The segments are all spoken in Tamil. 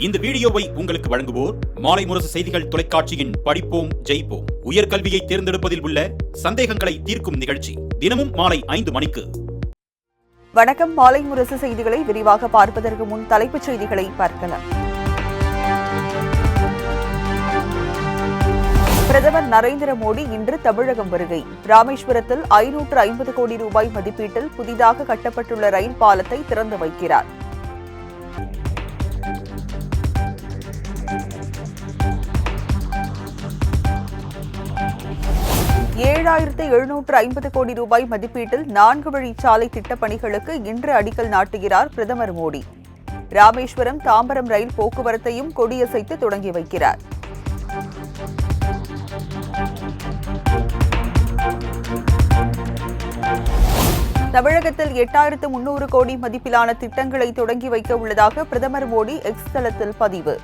இந்த வீடியோவை உங்களுக்கு வழங்குவோர் மாலை முரசு செய்திகள் தொலைக்காட்சியின் படிப்போம் ஜெயிப்போம் உயர்கல்வியை தேர்ந்தெடுப்பதில் உள்ள சந்தேகங்களை தீர்க்கும் நிகழ்ச்சி தினமும் மாலை 5 மணிக்கு. வணக்கம். மாலை முரசு செய்திகளை விரிவாக பார்ப்பதற்கு முன் தலைப்புச் செய்திகளை பார்க்கலாம். பிரதமர் நரேந்திர மோடி இன்று தமிழகம் வருகை. ராமேஸ்வரத்தில் 550 கோடி ரூபாய் மதிப்பீட்டில் புதிதாக கட்டப்பட்டுள்ள ரயில் பாலத்தை திறந்து வைக்கிறார். $7,750 கோடி ரூபாய் மதிப்பீட்டில் 4 வழிச்சாலை திட்டப் பணிகளுக்கு இன்று அடிக்கல் நாட்டுகிறார் பிரதமர் மோடி. ராமேஸ்வரம் தாம்பரம் ரயில் போக்குவரத்தையும் கொடியசைத்து தொடங்கி வைக்கிறார். தமிழகத்தில் 8,300 கோடி மதிப்பிலான திட்டங்களை தொடங்கி வைக்க உள்ளதாக பிரதமர் மோடி எக்ஸ் தளத்தில் பதிவு.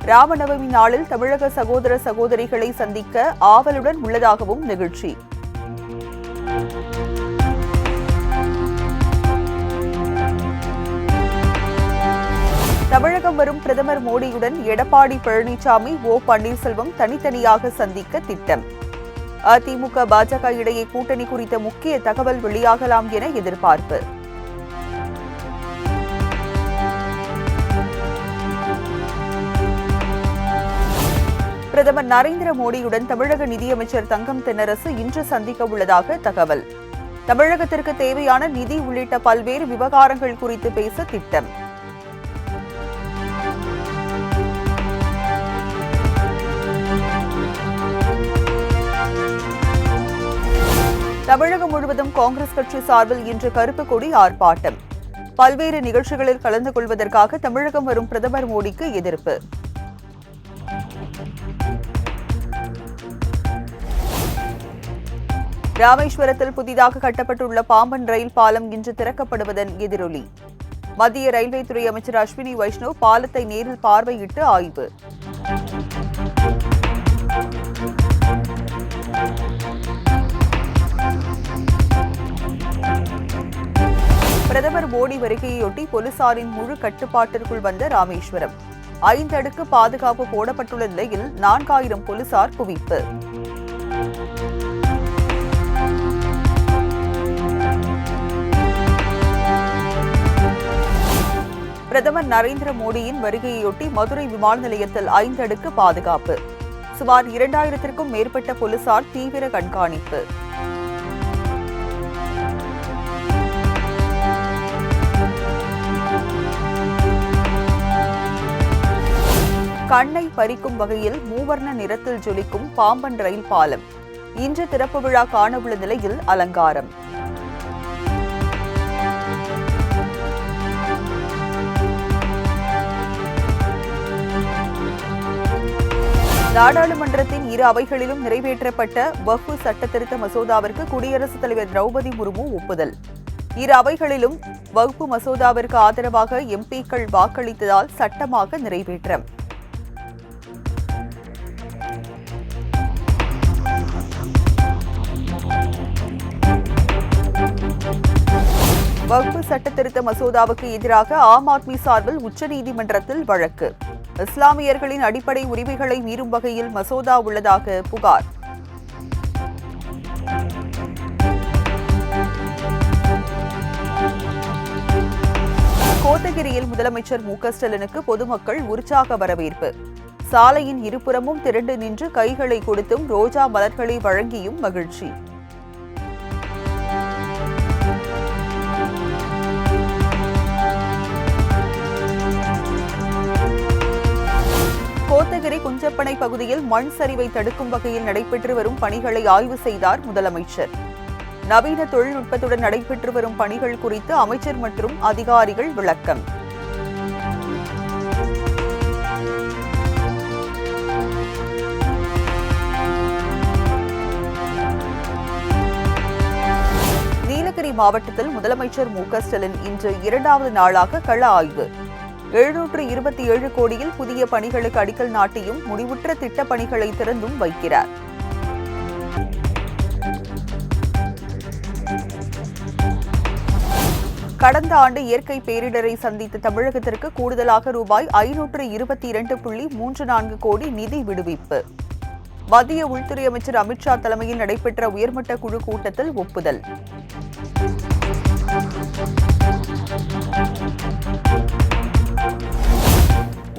ராமநவமி நாளில் தமிழக சகோதர சகோதரிகளை சந்திக்க ஆவலுடன் உள்ளதாகவும் நிகழ்ச்சி. தமிழகம் வரும் பிரதமர் மோடியுடன் எடப்பாடி பழனிசாமி, ஓ பன்னீர்செல்வம் தனித்தனியாக சந்திக்க திட்டம். அதிமுக பாஜக இடையே கூட்டணி குறித்த முக்கிய தகவல் வெளியாகலாம் என எதிர்பார்ப்பு. பிரதமர் நரேந்திர மோடியுடன் தமிழக நிதியமைச்சர் தங்கம் தென்னரசு இன்று சந்திக்க உள்ளதாக தகவல். தமிழகத்திற்கு தேவையான நிதி உள்ளிட்ட பல்வேறு விவகாரங்கள் குறித்து பேச திட்டம். தமிழகம் முழுவதும் காங்கிரஸ் கட்சி சார்பில் இன்று கருப்பு கொடி ஆர்ப்பாட்டம். பல்வேறு நிகழ்ச்சிகளில் கலந்து கொள்வதற்காக தமிழகம் வரும் பிரதமர் மோடிக்கு எதிர்ப்பு. ராமேஸ்வரத்தில் புதிதாக கட்டப்பட்டுள்ள பாம்பன் ரயில் பாலம் இன்று திறக்கப்படுவதன் எதிரொலி. மத்திய ரயில்வே துறை அமைச்சர் அஸ்வினி வைஷ்ணவ் பாலத்தை நேரில் பார்வையிட்டு ஆய்வு. பிரதமர் மோடி வருகையொட்டி போலீசாரின் முழு கட்டுப்பாட்டிற்குள் வந்த ராமேஸ்வரம். 5 அடுக்கு பாதுகாப்பு போடப்பட்டுள்ள நிலையில் 4,000 போலீசார் குவிப்பு. பிரதமர் நரேந்திர மோடியின் வருகையொட்டி மதுரை விமான நிலையத்தில் 5 அடுக்கு பாதுகாப்பு. சுமார் 2,000க்கும் மேற்பட்ட போலீசார் தீவிர கண்காணிப்பு. கண்ணை பறிக்கும் வகையில் மூவர்ண நிறத்தில் ஜொலிக்கும் பாம்பன் ரயில் பாலம் இன்று திறப்பு விழா காணவுள்ள நிலையில் அலங்காரம். நாடாளுமன்றத்தின் இரு அவைகளிலும் நிறைவேற்றப்பட்ட வக்ஃபு சட்டத்திருத்த மசோதாவிற்கு குடியரசுத் தலைவர் திரௌபதி முர்மு ஒப்புதல். இரு அவைகளிலும் வக்ஃபு மசோதாவிற்கு ஆதரவாக எம்பிக்கள் வாக்களித்ததால் சட்டமாக நிறைவேற்றம். வக்ஃபு சட்டத்திருத்த மசோதாவுக்கு எதிராக ஆம் ஆத்மி சார்பில் உச்சநீதிமன்றத்தில் வழக்கு. இஸ்லாமியர்களின் அடிப்படை உரிமைகளை மீறும் வகையில் மசோதா உள்ளதாக புகார். கோத்தகிரியில் முதலமைச்சர் மு.க.ஸ்டாலினுக்கு பொதுமக்கள் உற்சாக வரவேற்பு. சாலையின் இருபுறமும் திரண்டு நின்று கைகளை கொடுத்தும் ரோஜா மலர்களை வழங்கியும் மகிழ்ச்சி. கோத்தகிரி குஞ்சப்பனை பகுதியில் மண் சரிவை தடுக்கும் வகையில் நடைபெற்று வரும் பணிகளை ஆய்வு செய்தார் முதலமைச்சர். நவீன தொழில்நுட்பத்துடன் நடைபெற்று வரும் பணிகள் குறித்து அமைச்சர் மற்றும் அதிகாரிகள் விளக்கம். நீலகிரி மாவட்டத்தில் முதலமைச்சர் மு.க.ஸ்டாலின் இன்று 2வது நாளாக கள ஆய்வு. 727 கோடியில் புதிய பணிகளுக்கு அடிக்கல் நாட்டியும் முடிவுற்ற திட்டப் பணிகளை திறந்தும் வைக்கிறார். கடந்த ஆண்டு இயற்கை பேரிடரை சந்தித்த தமிழகத்திற்கு கூடுதலாக ரூபாய் 522.34 கோடி நிதி விடுவிப்பு. மத்திய உள்துறை அமைச்சர் அமித்ஷா தலைமையில் நடைபெற்ற உயர்மட்ட குழு கூட்டத்தில் ஒப்புதல்.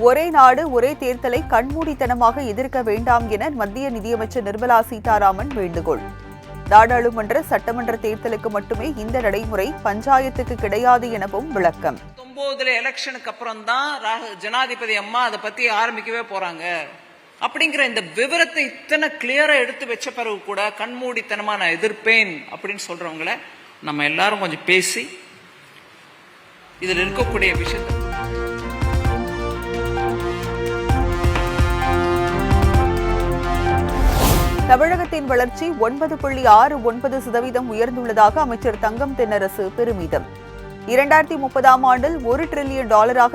ஒரே நாடு ஒரே தேர்தலை கண்மூடித்தனமாக எதிர்க்க வேண்டாம் என மத்திய நிதியமைச்சர் நிர்மலா சீதாராமன் வேண்டுகோள். நாடாளுமன்ற சட்டமன்ற தேர்தலுக்கு மட்டுமே இந்த நடைமுறை, பஞ்சாயத்துக்கு கிடையாது எனவும் விளக்கம். 9 எலெக்ஷனுக்கு அப்புறம் தான் ஜனாதிபதி அம்மா அதை பத்தி ஆரம்பிக்கவே போறாங்க அப்படிங்கிற இந்த விவரத்தை இத்தனை கிளியரா எடுத்து வச்ச பிறகு கூட கண்மூடித்தனமா நான் எதிர்ப்பேன் அப்படின்னு சொல்றவங்கள நம்ம எல்லாரும் கொஞ்சம் பேசி இதுல இருக்கக்கூடிய விஷயத்தை தமிழகத்தின் வளர்ச்சி 9.69% உயர்ந்துள்ளதாக அமைச்சர் தங்கம் தென்னரசு பெருமிதம். 2030ஆம் ஆண்டில் $1 டிரில்லியன்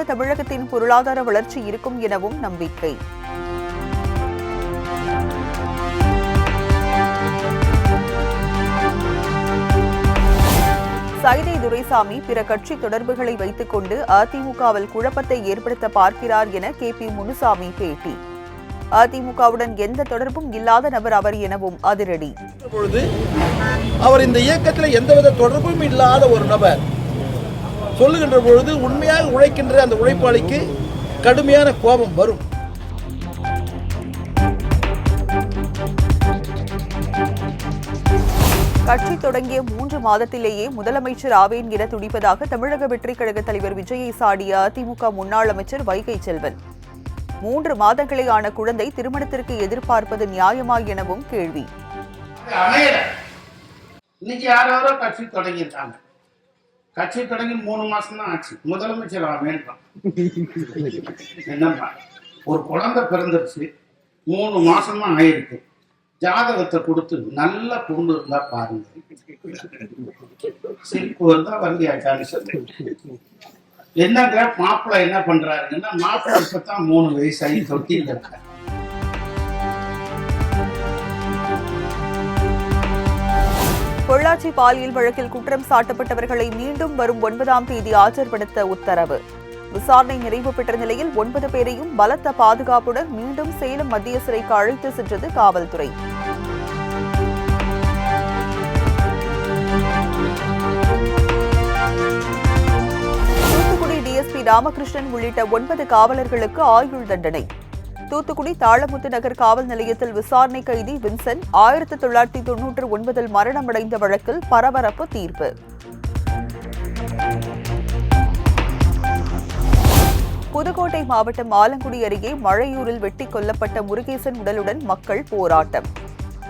தமிழகத்தின் பொருளாதார வளர்ச்சி இருக்கும் எனவும் நம்பிக்கை. சைதை துரைசாமி பிற கட்சி தொடர்புகளை வைத்துக் கொண்டு அதிமுகவில் குழப்பத்தை ஏற்படுத்த பார்க்கிறார் என KP முனுசாமி பேட்டி. அதிமுகவுடன் எந்த தொடர்பும் இல்லாத நபர் அவர் எனவும் அதிரடி. அவர் இந்த இயக்கத்தில் எந்தவித தொடர்பும் இல்லாத ஒரு நபர் சொல்லுகின்ற பொழுது உண்மையாக உழைக்கின்ற அந்த உழைப்பாளிக்கு கடுமையான கோபம் வரும். கட்சி தொடங்கிய 3 மாதத்திலேயே முதலமைச்சர் ஆவேன் என துடிப்பதாக தமிழக வெற்றிக் கழக தலைவர் விஜயை சாடிய அதிமுக முன்னாள் அமைச்சர் வைகை செல்வன். 3 மாதங்களே ஆன குழந்தை திருமணத்திற்கு எதிர்பார்ப்பது நியாயமா எனவும் கேள்வி. இன்னைக்கு யாரோ கட்சி தொடங்கியிருக்காங்க. கட்சி தொடங்கி 3 மாசம் தான் ஆச்சு. முதலமைச்சர் ஆவேன். என்னப்பா, ஒரு குழந்தை பிறந்துருச்சு, 3 மாசம் தான் ஆயிருக்கு. ஜாதகத்தை கொடுத்து நல்ல பொண்ணு இருந்தா பாருங்க, சிரிப்பு வருதா வரலையாச்சான்னு சொல்லி என்னங்க மாப்பிள்ளை என்ன பண்றாருன்னா, மாப்பிள்ளை இப்பதான் 3 வயசாகி தொட்டில் இருக்க. பொள்ளாச்சி பாலியல் வழக்கில் குற்றம் சாட்டப்பட்டவர்களை மீண்டும் வரும் 9ஆம் தேதி ஆஜர்படுத்த உத்தரவு. விசாரணை நிறைவு பெற்ற நிலையில் 9 பேரையும் பலத்த பாதுகாப்புடன் மீண்டும் சேலம் மத்திய சிறைக்கு அழைத்து சென்றது காவல்துறை. தூத்துக்குடி DSP ராமகிருஷ்ணன் உள்ளிட்ட 9 காவலர்களுக்கு ஆயுள் தண்டனை. தூத்துக்குடி தாளமுத்து நகர் காவல் நிலையத்தில் விசாரணை கைதி வின்சென்ட் 1999 மரணமடைந்த வழக்கில் பரபரப்பு தீர்ப்பு. புதுக்கோட்டை மாவட்டம் ஆலங்குடி அருகே மழையூரில் வெட்டி கொல்லப்பட்ட முருகேசன் உடலுடன் மக்கள் போராட்டம்.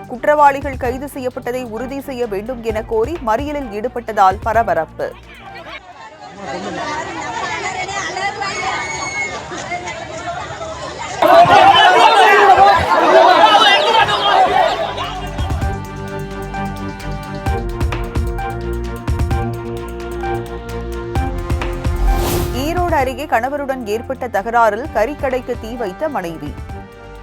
குற்றவாளிகள் கைது செய்யப்பட்டதை உறுதி செய்ய வேண்டும் என கோரி மறியலில் ஈடுபட்டதால் பரபரப்பு. ஈரோடு அருகே கணவருடன் ஏற்பட்ட தகராறில் கறிக்கடைக்கு தீ வைத்த மனைவி.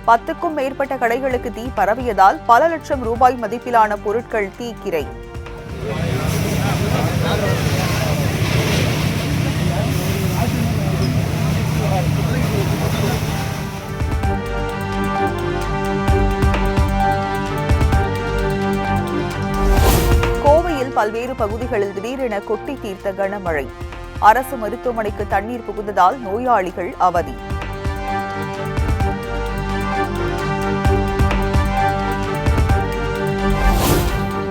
10க்கும் மேற்பட்ட கடைகளுக்கு தீ பரவியதால் பல லட்சம் ரூபாய் மதிப்பிலான பொருட்கள் தீக்கிரை. கோவையில் பல்வேறு பகுதிகளில் திடீரென கொட்டி தீர்த்த கனமழை. அரசு மருத்துவமனைக்கு தண்ணீர் புகுந்ததால் நோயாளிகள் அவதி.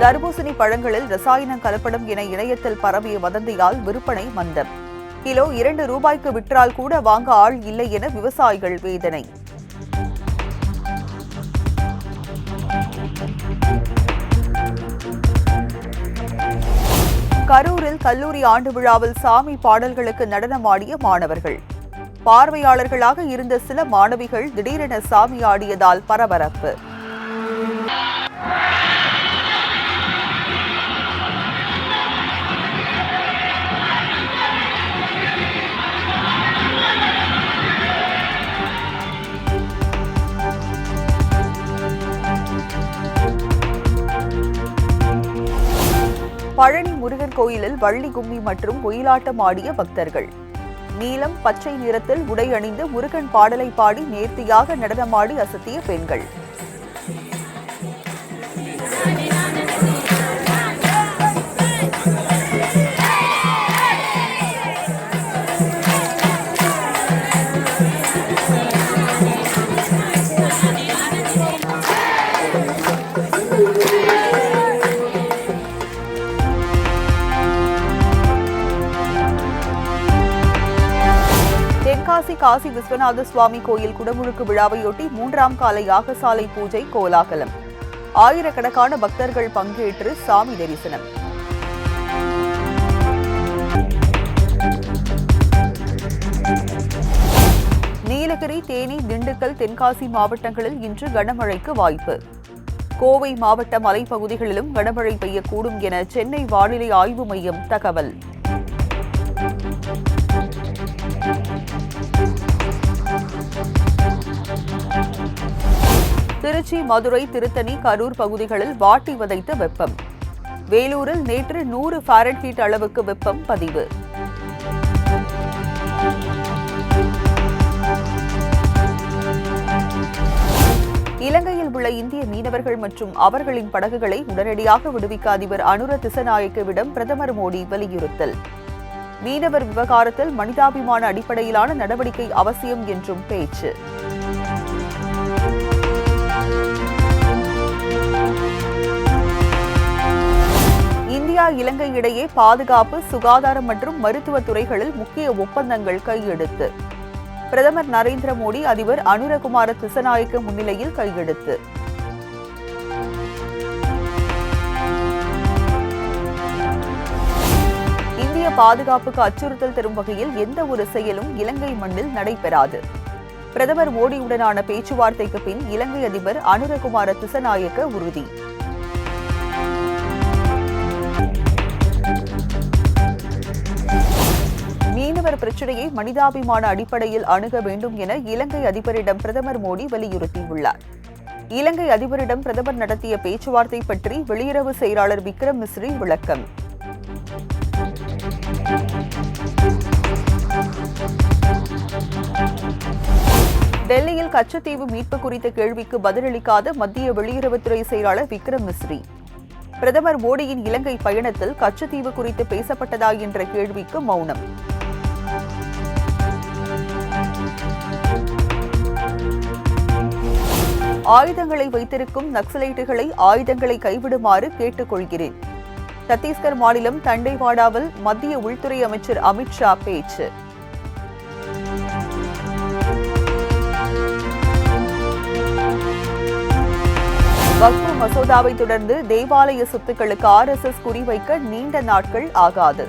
தர்பூசணி பழங்களில் ரசாயனம் கலப்படம் என இணையத்தில் பரவிய வதந்தியால் விற்பனை மந்தம். கிலோ 2 ரூபாய்க்கு விற்றால் கூட வாங்க ஆள் இல்லை என விவசாயிகள் வேதனை. கரூரில் கல்லூரி ஆண்டு விழாவில் சாமி பாடல்களுக்கு நடனமாடிய மாணவர்கள். பார்வையாளர்களாக இருந்த சில மாணவிகள் திடீரென சாமி ஆடியதால் பரபரப்பு. பழனி முருகன் கோயிலில் வள்ளி கும்மி மற்றும் ஒயிலாட்டம் ஆடிய பக்தர்கள். நீலம் பச்சை நிறத்தில் உடை அணிந்து முருகன் பாடலை பாடி நேர்த்தியாக நடனமாடி அசத்திய பெண்கள். தென்காசி காசி விஸ்வநாத சுவாமி கோயில் குடமுழுக்கு விழாவையொட்டி 3ஆம் கால யாகசாலை பூஜை கோலாகலம். ஆயிரக்கணக்கான பக்தர்கள் பங்கேற்று சாமி தரிசனம். நீலகிரி, தேனி, திண்டுக்கல், தென்காசி மாவட்டங்களில் இன்று கனமழைக்கு வாய்ப்பு. கோவை மாவட்ட மலைப்பகுதிகளிலும் கனமழை பெய்யக்கூடும் என சென்னை வானிலை ஆய்வு மையம் தகவல். திருச்சி, மதுரை, திருத்தணி, கரூர் பகுதிகளில் வாட்டி வதைத்த வெப்பம். வேலூரில் நேற்று 100 ஃபாரன்ஹீட் அளவுக்கு வெப்பம் பதிவு. இலங்கையில் உள்ள இந்திய மீனவர்கள் மற்றும் அவர்களின் படகுகளை உடனடியாக விடுவிக்க அதிபர் அனுர திசநாயக்கவிடம் பிரதமர் மோடி வலியுறுத்தல். மீனவர் விவகாரத்தில் மனிதாபிமான அடிப்படையிலான நடவடிக்கை அவசியம் என்றும் பேச்சு. இந்தியா, இலங்கை இடையே பாதுகாப்பு, சுகாதாரம் மற்றும் மருத்துவ துறைகளில் முக்கிய ஒப்பந்தங்கள் கையெழுத்து. பிரதமர் நரேந்திர மோடி அதிபர் அனுரகுமார திசநாயக்க முன்னிலையில் கையெழுத்து. இந்திய பாதுகாப்புக்கு அச்சுறுத்தல் தரும் வகையில் எந்த ஒரு செயலும் இலங்கை மண்ணில் நடைபெறாது. பிரதமர் மோடியுடனான பேச்சுவார்த்தைக்கு பின் இலங்கை அதிபர் அனுரகுமார திசநாயக்க உறுதி. மீனவர் பிரச்சினையை மனிதாபிமான அடிப்படையில் அணுக வேண்டும் என இலங்கை அதிபரிடம் பிரதமர் மோடி வலியுறுத்தியுள்ளார். இலங்கை அதிபரிடம் பிரதமர் நடத்திய பேச்சுவார்த்தை பற்றி வெளியுறவு செயலாளர் விக்ரம் மிஸ்ரி விளக்கம். டெல்லியில் கச்சத்தீவு மீட்பு குறித்த கேள்விக்கு பதிலளிக்காத மத்திய வெளியுறவுத்துறை செயலாளர் விக்ரம் மிஸ்ரி, பிரதமர் மோடியின் இலங்கை பயணத்தில் கச்சத்தீவு குறித்து பேசப்பட்டதா என்ற கேள்விக்கு மௌனம். ஆயுதங்களை வைத்திருக்கும் நக்சலைட்டுகளை ஆயுதங்களை கைவிடுமாறு கேட்டுக் கொள்கிறேன். சத்தீஸ்கர் மாநிலம் தண்டேவாடாவில் மத்திய உள்துறை அமைச்சர் அமித்ஷா பேச்சு. வக்ஃப் மசோதாவை தொடர்ந்து தேவாலய சொத்துக்களுக்கு RSS குறிவைக்க நீண்ட நாட்கள் ஆகாது.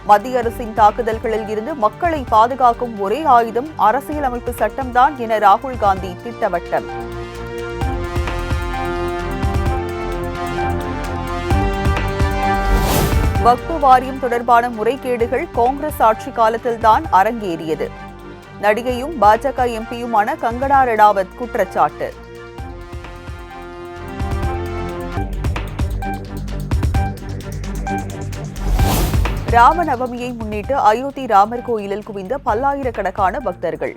மத்திய அரசின் தாக்குதல்களில் இருந்து மக்களை பாதுகாக்கும் ஒரே ஆயுதம் அரசியலமைப்பு சட்டம்தான் என ராகுல் காந்தி திட்டவட்டம். வக்ஃப் வாரியம் தொடர்பான முறைகேடுகள் காங்கிரஸ் ஆட்சி காலத்தில்தான் அரங்கேறியது. நடிகையும் பாஜக எம்பியுமான கங்கனா ரனாவத் குற்றச்சாட்டு. ராமநவமியை முன்னிட்டு அயோத்தி ராமர் கோயிலில் குவிந்த பல்லாயிரக்கணக்கான பக்தர்கள்.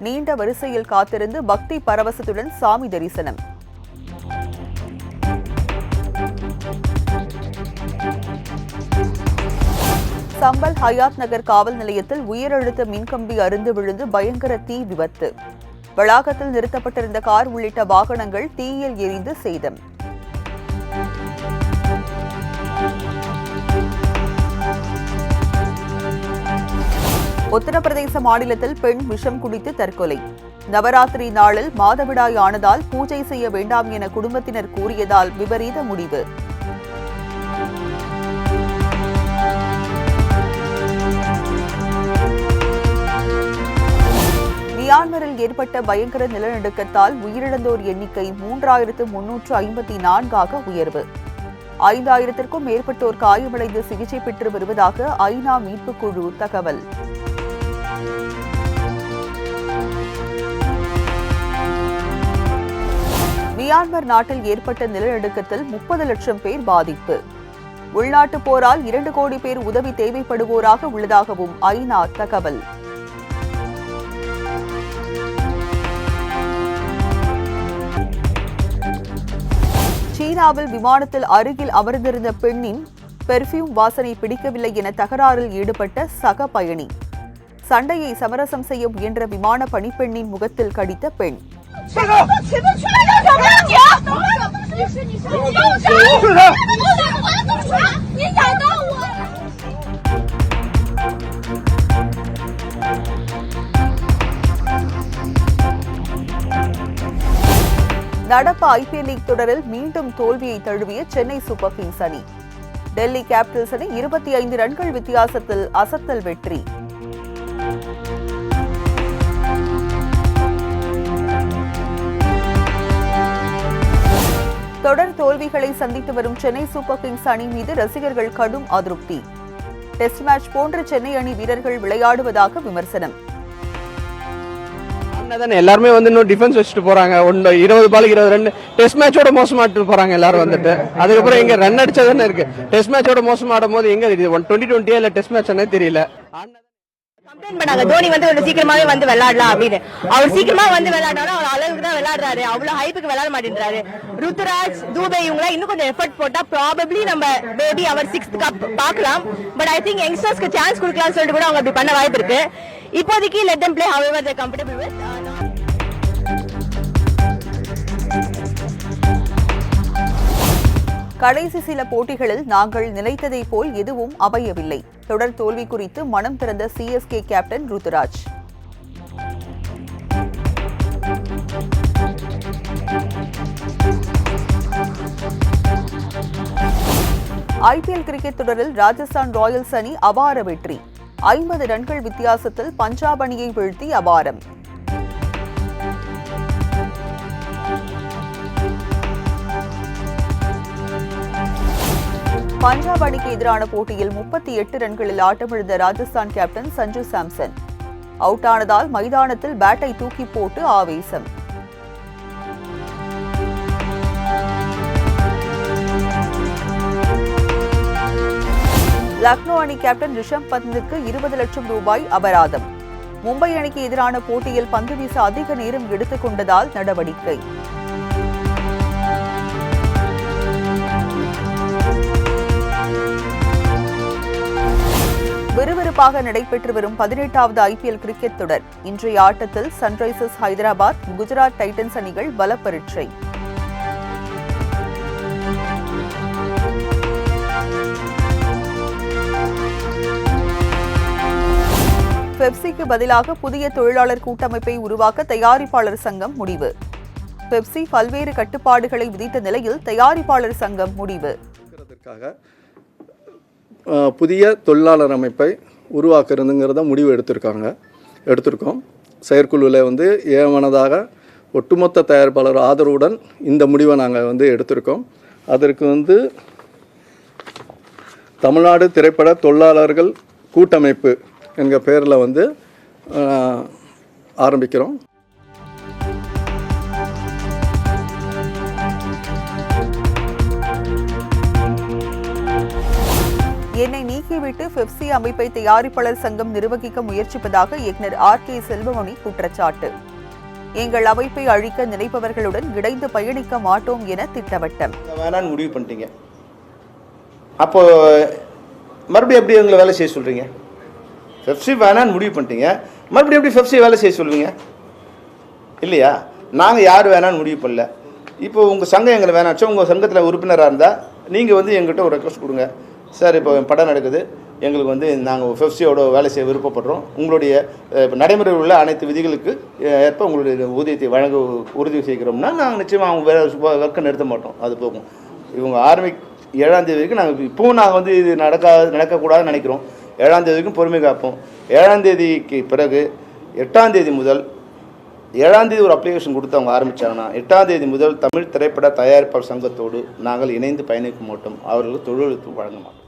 நீண்ட வரிசையில் காத்திருந்து பக்தி பரவசத்துடன் சாமி தரிசனம். சம்பல் ஹயாத் நகர் காவல் நிலையத்தில் உயரழுத்த மின்கம்பி அறுந்து விழுந்து பயங்கர தீ விபத்து. வளாகத்தில் நிறுத்தப்பட்டிருந்த கார் உள்ளிட்ட வாகனங்கள் தீயில் எரிந்து சேதம். உத்தரப்பிரதேச மாநிலத்தில் பெண் விஷம் குடித்து தற்கொலை. நவராத்திரி நாளில் மாதவிடாய் ஆனதால் பூஜை செய்ய வேண்டாம் என குடும்பத்தினர் கூறியதால் விபரீத முடிவு. மியான்மரில் ஏற்பட்ட பயங்கர நிலநடுக்கத்தால் உயிரிழந்தோர் எண்ணிக்கை 3354 உயர்வு. 5000க்கும் மேற்பட்டோர் காயமடைந்து சிகிச்சை பெற்று வருவதாக ஐநா மீட்புக் குழு தகவல். மியான்மர் நாட்டில் ஏற்பட்ட நிலநடுக்கத்தில் 30 லட்சம் பேர் பாதிப்பு. உள்நாட்டுப் போரால் 2 கோடி பேர் உதவி தேவைப்படுவோராக உள்ளதாகவும் ஐநா தகவல். சீனாவில் விமானத்தில் அருகில் அமர்ந்திருந்த பெண்ணின் பெர்ஃபியூம் வாசனை பிடிக்கவில்லை என தகராறில் ஈடுபட்ட சக பயணி. சண்டையை சமரசம் செய்ய முயன்ற விமான பணிப்பெண்ணின் முகத்தில் கடித்த பெண். நடப்பு IPL லீக் தொடரில் மீண்டும் தோல்வியை தழுவிய சென்னை சூப்பர் கிங்ஸ் அணி. டெல்லி கேபிட்டல்ஸ் அணி 25 ரன்கள் வித்தியாசத்தில் அசத்தல் வெற்றி. தொடர் தோல்விகளை சந்தித்து வரும் சென்னை சூப்பர் கிங்ஸ் அணி மீது ரசிகர்கள் கடும் அதிருப்தி. டெஸ்ட் மேட்ச் போன்ற சென்னை அணி வீரர்கள் விளையாடுவதாக விமர்சனம். எல்லாருமே இன்னும் டிஃபென்ஸ் வச்சுட்டு போறாங்க. 20 பால் 20 ரன் டெஸ்ட் மேட்சோட மோசமாட்டு போறாங்க எல்லாரும் வந்துட்டு. அதுக்கப்புறம் எங்க ரன் அடிச்சதுன்னு இருக்கு. டெஸ்ட் மேட்சோட மோசமாடும் போது எங்க 2020 இல்ல டெஸ்ட் மேட்ச் தெரியல. கம்ப்ளைண்ட் பண்ணாங்க தோனி சீக்கிரமாவே விளையாடலாம் அப்படின்னு. அவர் சீக்கிரமா விளையாடாலும் அவர் அளவுக்கு தான் விளையாடுறாரு. அவ்வளவு ஹைப்புக்கு விளையாட மாட்டேன்றாரு. ருத்துராஜ், தூபே இவங்க இன்னும் கொஞ்சம் எஃபர்ட் போட்டா ப்ராபபிலி நம்ம மேபி அவர் 6th கப் பார்க்கலாம். பட் ஐ திங்க் யங்ஸ்டர்ஸ்க்கு சான்ஸ் கொடுக்கலாம்னு சொல்லிட்டு கூட அவங்க அப்படி பண்ண வாய்ப்பு இருக்கு. இப்போதைக்கு let them play however they are comfortable with. கடைசி சில போட்டிகளில் நாங்கள் நினைத்ததை போல் எதுவும் அமையவில்லை. தொடர் தோல்வி குறித்து மனம் திறந்த CSK captain Ruturaj. IPL cricket தொடரில் ராஜஸ்தான் ராயல்ஸ் அணி அபார வெற்றி. 50 ரன்கள் வித்தியாசத்தில் பஞ்சாப் அணியை வீழ்த்தி அபாரம். பஞ்சாப் அணிக்கு எதிரான போட்டியில் 38 ரன்களில் ஆட்டமிழந்த ராஜஸ்தான் கேப்டன் சஞ்சு சாம்சன் அவுட் ஆனதால் மைதானத்தில் பேட்டை தூக்கி போட்டு ஆவேசம். லக்னோ அணி கேப்டன் ரிஷப் பந்துக்கு 20 லட்சம் ரூபாய் அபராதம். மும்பை அணிக்கு எதிரான போட்டியில் பந்து வீச அதிக நேரம் எடுத்துக் கொண்டதால் நடவடிக்கை. விறுவிறுப்பாக நடைபெற்று வரும் 18வது IPL கிரிக்கெட் தொடர். இன்றைய ஆட்டத்தில் சன்ரைசர்ஸ் ஹைதராபாத், குஜராத் டைட்டன்ஸ் அணிகள் பல பரீட்சை. பெப்சிக்கு பதிலாக புதிய தொழிலாளர் கூட்டமைப்பை உருவாக்க தயாரிப்பாளர் சங்கம் முடிவு. பெப்சி பல்வேறு கட்டுப்பாடுகளை விதித்த நிலையில் தயாரிப்பாளர் சங்கம் முடிவு. புதிய தொழிலாளர் அமைப்பை உருவாக்குறதுங்கிறத முடிவு எடுத்திருக்கோம். செயற்குழுவில் ஏமனதாக ஒட்டுமொத்த தயாரிப்பாளர் ஆதரவுடன் இந்த முடிவை நாங்கள் எடுத்திருக்கோம். அதற்கு தமிழ்நாடு திரைப்பட தொழிலாளர்கள் கூட்டமைப்பு என்கிற பேரில் ஆரம்பிக்கிறோம். என்னை நீக்கிவிட்டு பெப்சி அமைப்பை தயாரிப்பாளர் சங்கம் நிர்வகிக்க முயற்சிப்பதாக இயக்குநர் RK செல்வமணி குற்றச்சாட்டு. எங்கள் அமைப்பை அழிக்க நினைப்பவர்களுடன் இணைந்து பயணிக்க மாட்டோம் என திட்டவட்டம். வேணான்னு முடிவு பண்ணிட்டீங்க, அப்போ மறுபடியும் எப்படி எங்களை வேலை செய்ய சொல்றீங்க? பெப்சி வேணான்னு முடிவு பண்ணிட்டீங்க, மறுபடியும் எப்படி பெப்சி வேலை செய்ய சொல்லுவீங்க? இல்லையா? நாங்கள் யார் வேணான்னு முடிவு பண்ணல. இப்போ உங்கள் சங்கம் எங்களை வேணாச்சோ, உங்கள் சங்கத்தில் உறுப்பினராக இருந்தால் நீங்கள் எங்கிட்ட ஒரு ரெக்வஸ்ட் கொடுங்க. சார், இப்போ படம் நடக்குது, எங்களுக்கு நாங்கள் பெப்சியோட வேலை செய்ய விருப்பப்படுறோம். உங்களுடைய நடைமுறையில் உள்ள அனைத்து விதிகளுக்கு ஏற்ப உங்களுடைய ஊதியத்தை வழங்க உறுதி செய்கிறோம்னா நாங்கள் நிச்சயமாக அவங்க வேலை ஒர்க்கை நிறுத்த மாட்டோம். அது போகும். இவங்க 7ஆம் தேதி வரைக்கும் நாங்கள் இப்போவும் நாங்கள் இது நடக்கக்கூடாதுன்னு நினைக்கிறோம். 7ஆம் தேதி வரைக்கும் பொறுமை காப்போம். 7ஆம் தேதிக்கு பிறகு 8ஆம் தேதி முதல் 7ஆம் தேதி ஒரு அப்ளிகேஷன் கொடுத்து அவங்க ஆரம்பித்தாங்கன்னா 8ஆம் தேதி முதல் தமிழ் திரைப்பட தயாரிப்பாளர் சங்கத்தோடு நாங்கள் இணைந்து பயணிக்க மாட்டோம். அவர்களுக்கு தொழில்நுட்பம் வழங்க மாட்டோம்.